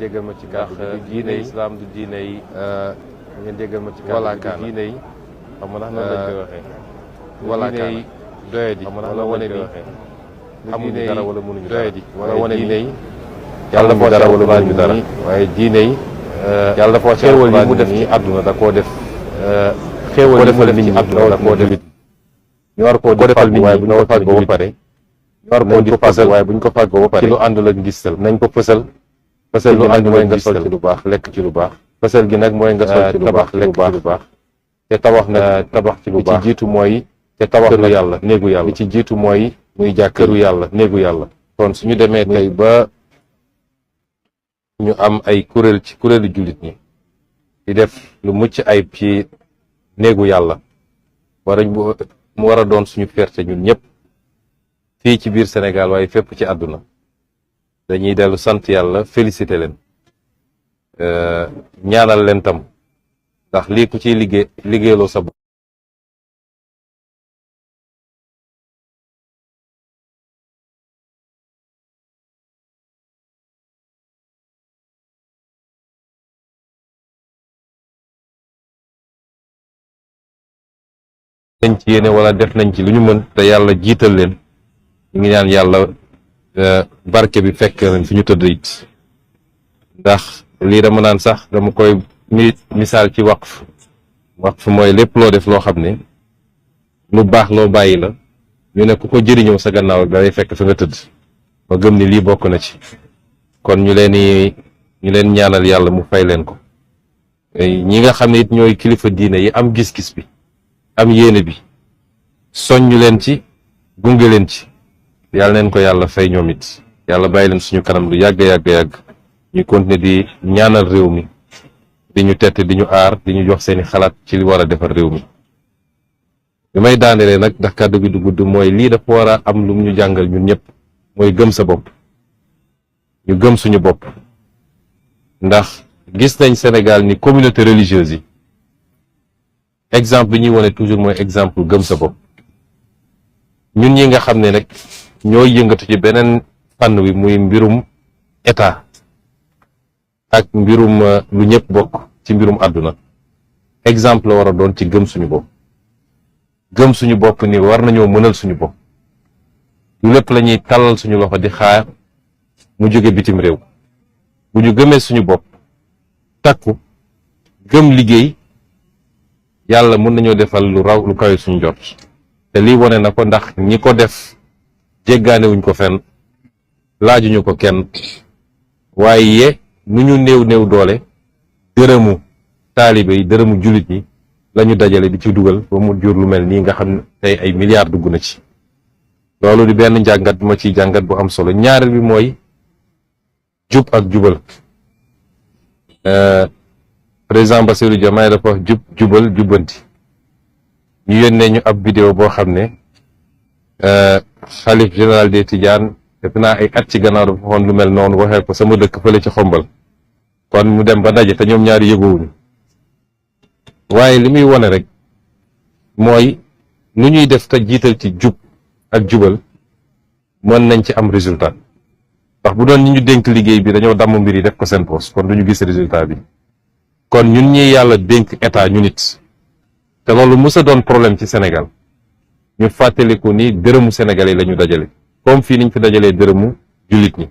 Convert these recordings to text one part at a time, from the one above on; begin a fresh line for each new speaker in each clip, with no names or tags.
jéggal ma ci kàddu gi diine islam du diine yi ngeen jéggal ma ci kàddu gi diine yi xam nga ndax noonu lañ koy waxee wala diine yi doyadi wala wane ni amuñu dara wala mënuñu doyadi wala wane ni yàlla moo dara wala mënuñu dara waaye diine yi yàlla dafa xéewal yi mu def ci àdduna da koo def xéewal yi mu def ci àdduna da koo def ñu war koo defal nit ñi bu ñu ko fàggoo ba pare ñu war koo di fësal waaye bu ñu ko fàggoo ba pare ci lu àndul ak ngistal nañ ko fësal fësal gi nag mooy nga sol ci lu baax lekk ci lu baax fësal gi nag mooy nga sol ci lu baax lekk ci lu baax te tabax nag tabax ci lu baax ci jiitu mooy te tabax këru yàlla néegu yàlla li ci jiitu mooy muy jàkkaru yàlla néegu yàlla kon suñu demee tey ba ñu am ay kuréel ci kuréelu jullit ñi di def lu mucc ayib ci néegu yàlla mu war a doon suñu fierté ñun ñëpp fii ci biir Sénégal waaye fépp ci àdduna dañuy dellu sant yàlla félicité leen ñaanal leen tam ndax lii ku ciy liggéeyloo sa bopp nañ ci yéene wala def nañ ci lu ñu mën te yàlla jiital leen ñu ngi ñaan yàlla barke bi fekk nañ fi ñu tëdd it ndax lii dama naan sax dama koy misaal ci waqf mooy lépp loo def loo xam ne lu baax loo bàyyi la ñu ne ku ko jëriñoo sa gannaaw da lay fekk fa nga tëdd ma gëm ni lii bokk na ci kon ñu leen ñaanal yàlla mu fay leen ko ñi nga xam ne it ñooy kilifa diine yi am gis-gis bi am yéene bi soññu leen ci gunge leen ci yàlla neen ko yàlla fay ñoom it yàlla bàyyi leen suñu kanam lu yàgg ñu continuer di ñaanal réew mi di ñu tette di ñu aar di ñu jox seeni xalaat ci li war a defar réew mi bi may daanelee nag ndax kàddu gi du gudd mooy lii dafa war a am lu mu ñu jàngal ñun ñëpp mooy gëm sa bopp ñu gëm suñu bopp ndax gis nañ Sénégal ni communauté religieuse yi exemple bi ñuy wone toujours mooy exemple gëm sa bopp ñun ñi nga xam ne nag ñooy yëngatu ci beneen fànn wi muy mbirum état ak mbirum lu ñëpp bokk ci mbirum àdduna exemple la war a doon ci gëm suñu bopp ni war nañoo mënal suñu bopp lu lépp la ñuy tàllal suñu loxo di xaar mu jóge bitim réew bu ñu gëmee suñu bopp takku gëm liggéey yàlla mën nañoo defal lu raw lu kawe suñu jot te lii wone na ko ndax ñi ko def jéggaanewuñ ko fenn laajuñu ko kenn waaye nu ñu néew doole dërëmu taalibe yi dërëmu jullit yi lañu dajale di ci dugal ba mu jur lu mel nii nga xam ne tey ay milliards dugg na ci loolu di benn njàngat bu ma ciy jàngat bu am solo ñaareel bi mooy jub ak jubal président Bassirou Diomaye dafa wax jubal jubbanti ñu yónnee ñu ab vidéo boo xam ne xalif général des Tidianes def naa ay at ci gannaaw dafa waxoon lu mel noonu waxee ko sama dëkk fële ci xombal kon mu dem ba daje te ñoom ñaari yëgoowuñu waaye li muy wone rek mooy nu ñuy def te jiital ci jub ak jubal mën nañ ci am résultat ndax bu doon ñi ñu dénk liggéey bi dañoo damm mbir yi def ko seen poos kon duñu gis résultat bi kon ñun ñi yàlla dénk état ñu nit te loolu mës a doon problème ci Sénégal ñu fàttaliku ni dërëmu Sénégal yi la ñu dajale comme fii niñ fi dajalee dërëmu jullit ñi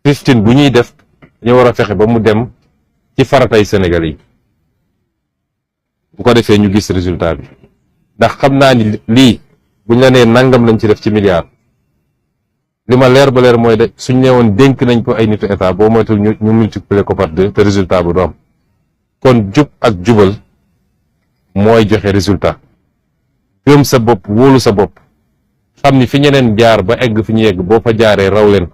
15 bu ñuy def dañu war a fexe ba mu dem ci faratay Sénégal yi bu ko defee ñu gis résultat bi ndax xam naa ni lii buñ la nee nangam lañ ci def ci milliard li ma leer ba leer mooy de suñ ne woon dénk nañ ko ay nitu état boo moytul ñu multiplier ko par 2 te résultat bu du am kon jub ak jubal mooy joxe résultat gëm sa bopp wóolu sa bopp xam ni fi ñeneen jaar ba egg fi ñu yegg boo fa jaaree raw leen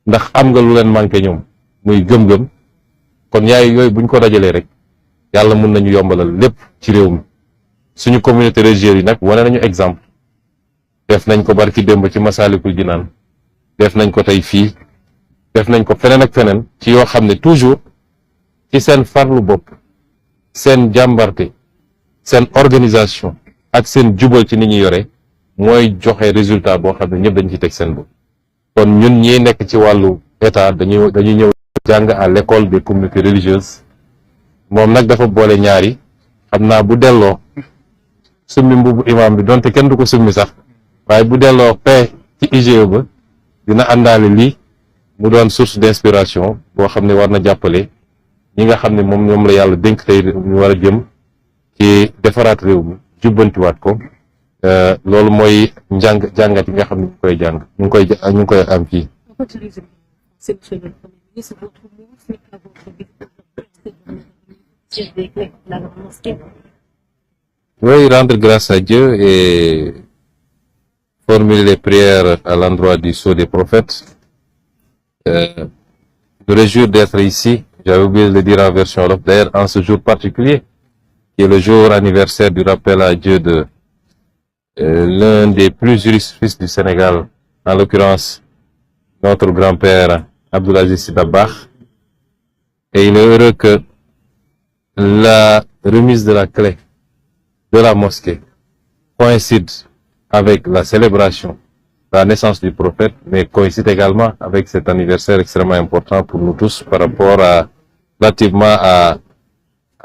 ndax am nga lu leen manqué ñoom muy gëm-gëm kon yooyu buñ ko dajalee rek yàlla mun nañu yombalal lépp ci réew mi suñu communauté religieuse yi nag wane nañu exemple def nañ ko barki démb ci Masaalikul Jinaan def nañ ko tey fii def nañ ko feneen ak feneen ci yoo xam ne toujours ci seen farlu bopp seen jàmbarte seen organisation ak seen jubal ci ni ñu yore mooy joxe résultat boo xam ne ñëpp dañ ci teg seen bopp kon ñun ñi nekk ci wàllu état dañuy ñëw jàng à l'école des communautés religieuses moom nag dafa boole ñaari xam naa bu delloo summi mbubu imam bi donte kenn du ko summi sax waaye bu delloo paix ci IGE ba dina àndaale lii mu doon source d'inspiration boo xam ne war na jàppale ñi nga xam ne moom ñoom la yàlla dénk tey ñu war a jëm ci defaraat réew mi jubbantiwaat ko loolu mooy jàngat yi nga xam ne ñu koy jàng ñu ngi koy am fii. Oui, rendre grâce à Dieu et formuler les prières à l'endroit du sceau des prophètes. Me réjouir d'être ici. J'avais oublié de le dire en version wolof. D'ailleurs, en ce jour particulier, qui est le jour anniversaire du rappel à Dieu de l'un des plus illustres fils du Sénégal, en l'occurrence notre grand-père Abdoul Aziz Sy Dabakh. Et il est heureux que la remise de la clé de la mosquée coïncide avec la célébration de la naissance du prophète, mais coïncide également avec cet anniversaire extrêmement important pour nous tous par rapport relativement à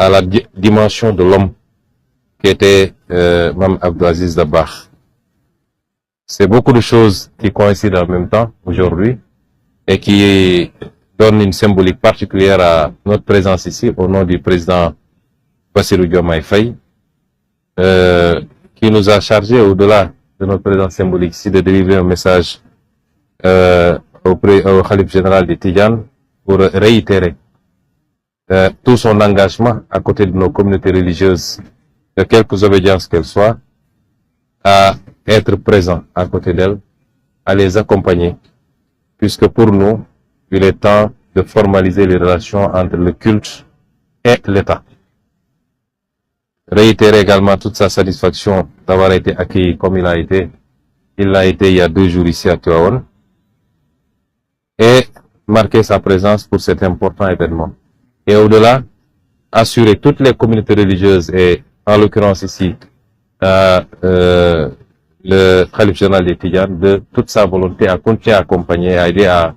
la dimension de l'homme qui était Mame Abdou Aziz Dabakh. C'est beaucoup de choses qui coïncident en même temps aujourd'hui et qui donnent une symbolique particulière à notre présence ici au nom du président Bassirou Diomaye Faye, qui nous a chargé au-delà de notre présence symbolique ici de délivrer un message au khalife général des Tidjanes pour réitérer tout son engagement à côté de nos communautés religieuses, de quelque obédience qu'elles soient, à être présent à côté d'elles, à les accompagner, puisque pour nous, il est temps de formaliser les relations entre le culte et l'État. Réitérer également toute sa satisfaction d'avoir été accueilli comme il l'a été il y a 2 jours ici à Tivaouane, et marquer sa présence pour cet important événement. Et au-delà, assurer toutes les communautés religieuses et en l'occurrence ici le khalife général des Tidjanes de toute sa volonté à continuer à accompagner, à aider à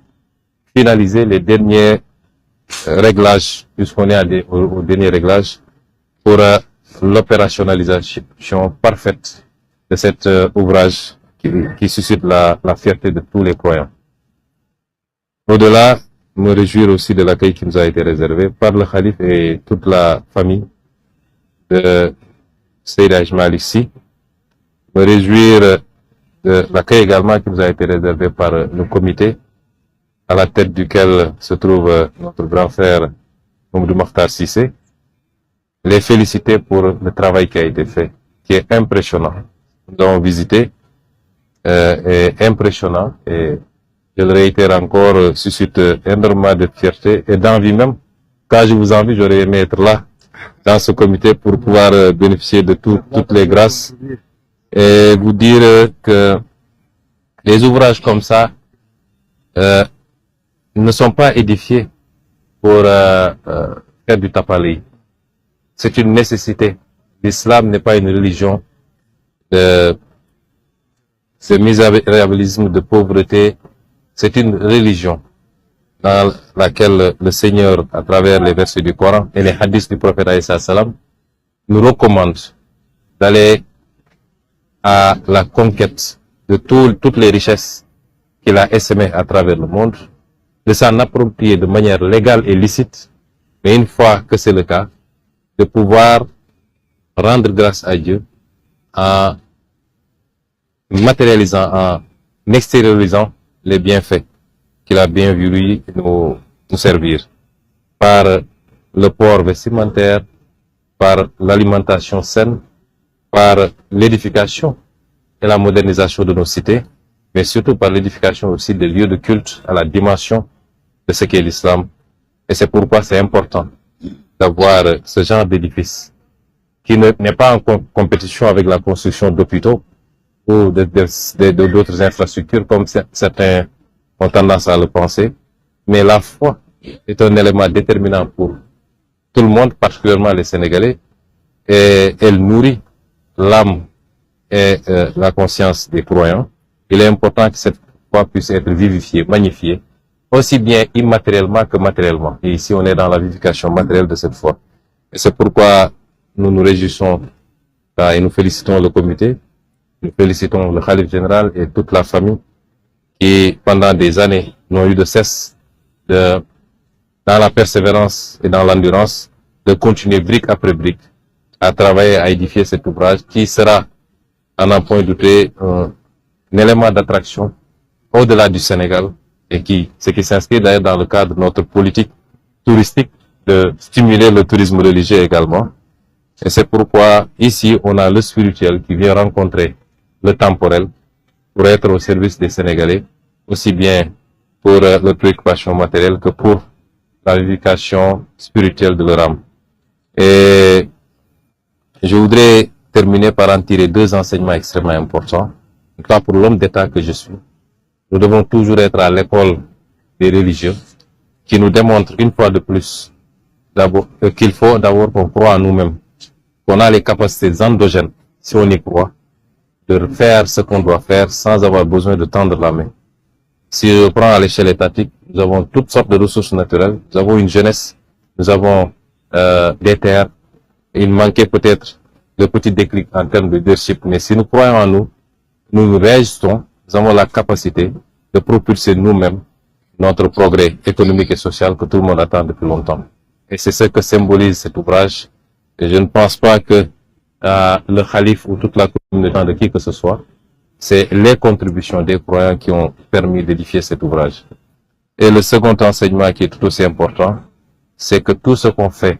finaliser les derniers réglages, puisqu'on est au dernier réglage, pour l'opérationnalisation parfaite de cet ouvrage qui suscite la fierté de tous les croyants. Au-delà, me réjouir aussi de l'accueil qui nous a été réservé par le khalife et toute la famille de Seydi Hadji Malick Sy. Me réjouir de l'accueil également qui nous a été réservé par le comité, à la tête duquel se trouve notre grand frère Mamadou Makhtar Cissé. Les féliciter pour le travail qui a été fait, qui est impressionnant. Nous avons visité, est impressionnant, et je le réitère encore, suscite énormément de fierté et d'envie même. Quand je vous envie, j'aurais aimé être là, dans ce comité, pour pouvoir bénéficier de toutes les grâces et vous dire que les ouvrages comme ça ne sont pas édifiés pour faire du tapalé. C'est une nécessité. L'islam n'est pas une religion de misérabilisme, de pauvreté. C'est une religion dans laquelle le Seigneur, à travers les versets du Coran et les hadiths du prophète alayhi salam, nous recommande d'aller à la conquête de toutes les richesses qu'il a essaimées à travers le monde, de s'en approprier de manière légale et licite, mais une fois que c'est le cas, de pouvoir rendre grâce à Dieu en matérialisant, en extériorisant les bienfaits qu'il a bien voulu nous servir, par le port vestimentaire, par l'alimentation saine, par l'édification et la modernisation de nos cités, mais surtout par l'édification aussi des lieux de culte à la dimension de ce qu'est l'islam. Et c'est pourquoi c'est important d'avoir ce genre d'édifice qui n'est pas en compétition avec la construction d'hôpitaux ou d'autres infrastructures comme certains ont tendance à le penser, mais la foi est un élément déterminant pour tout le monde, particulièrement les Sénégalais, et elle nourrit l'âme et la conscience des croyants. Il est important que cette foi puisse être vivifiée, magnifiée, aussi bien immatériellement que matériellement. Et ici, on est dans la vivification matérielle de cette foi. Et c'est pourquoi nous nous réjouissons et nous félicitons le comité, nous félicitons le khalife général et toute la famille qui, pendant des années, n'ont eu de cesse dans la persévérance et dans l'endurance, de continuer brique après brique à travailler, à édifier cet ouvrage qui sera, à n'en point douter, un élément d'attraction au-delà du Sénégal et ce qui s'inscrit d'ailleurs dans le cadre de notre politique touristique de stimuler le tourisme religieux également. Et c'est pourquoi ici, on a le spirituel qui vient rencontrer le temporel pour être au service des Sénégalais, aussi bien pour leur préoccupation matérielle que pour la vivification spirituelle de leur âme. Et je voudrais terminer par en tirer deux enseignements extrêmement importants. En tout cas, pour l'homme d'État que je suis, nous devons toujours être à l'école des religieux qui nous démontrent une fois de plus qu'il faut d'abord qu'on croit en nous-mêmes, qu'on a les capacités endogènes, si on y croit, de faire ce qu'on doit faire sans avoir besoin de tendre la main. Si je prends à l'échelle étatique, nous avons toutes sortes de ressources naturelles, nous avons une jeunesse, nous avons des terres. Il manquait peut-être le petit déclic en termes de leadership, mais si nous croyons en nous, nous réagissons, nous avons la capacité de propulser nous-mêmes notre progrès économique et social que tout le monde attend depuis longtemps. Et c'est ce que symbolise cet ouvrage. Et je ne pense pas que le khalife ou toute la communauté de qui que ce soit, c'est les contributions des croyants qui ont permis d'édifier cet ouvrage. Et le second enseignement qui est tout aussi important, c'est que tout ce qu'on fait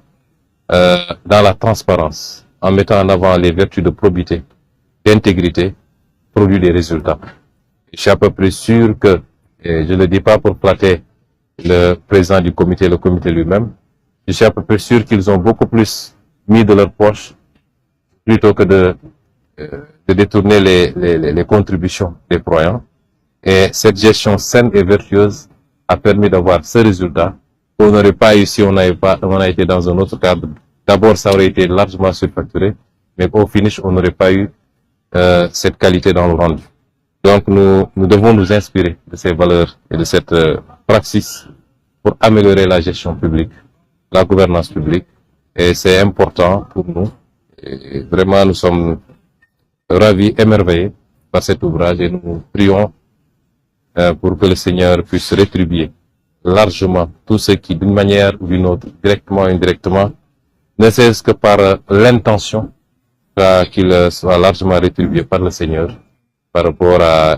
dans la transparence, en mettant en avant les vertus de probité, d'intégrité, produit des résultats. Je suis à peu près sûr que, et je ne le dis pas pour flatter le président du comité, le comité lui-même, je suis à peu près sûr qu'ils ont beaucoup plus mis de leur poche plutôt que de détourner les contributions des croyants. Et cette gestion saine et vertueuse a permis d'avoir ce résultat. On n'aurait pas eu si on a été dans un autre cadre. D'abord, ça aurait été largement surfacturé, mais au finish, on n'aurait pas eu cette qualité dans le rendu. Donc, nous devons nous inspirer de ces valeurs et de cette praxis pour améliorer la gestion publique, la gouvernance publique. Et c'est important pour nous. Et vraiment, nous sommes ravis, émerveillés par cet ouvrage et nous prions pour que le Seigneur puisse rétribuer largement tous ceux qui, d'une manière ou d'une autre, directement ou indirectement, ne serait-ce que par l'intention, qu'il soit largement rétribué par le Seigneur par rapport à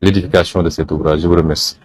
l'édification de cet ouvrage. Je vous remercie.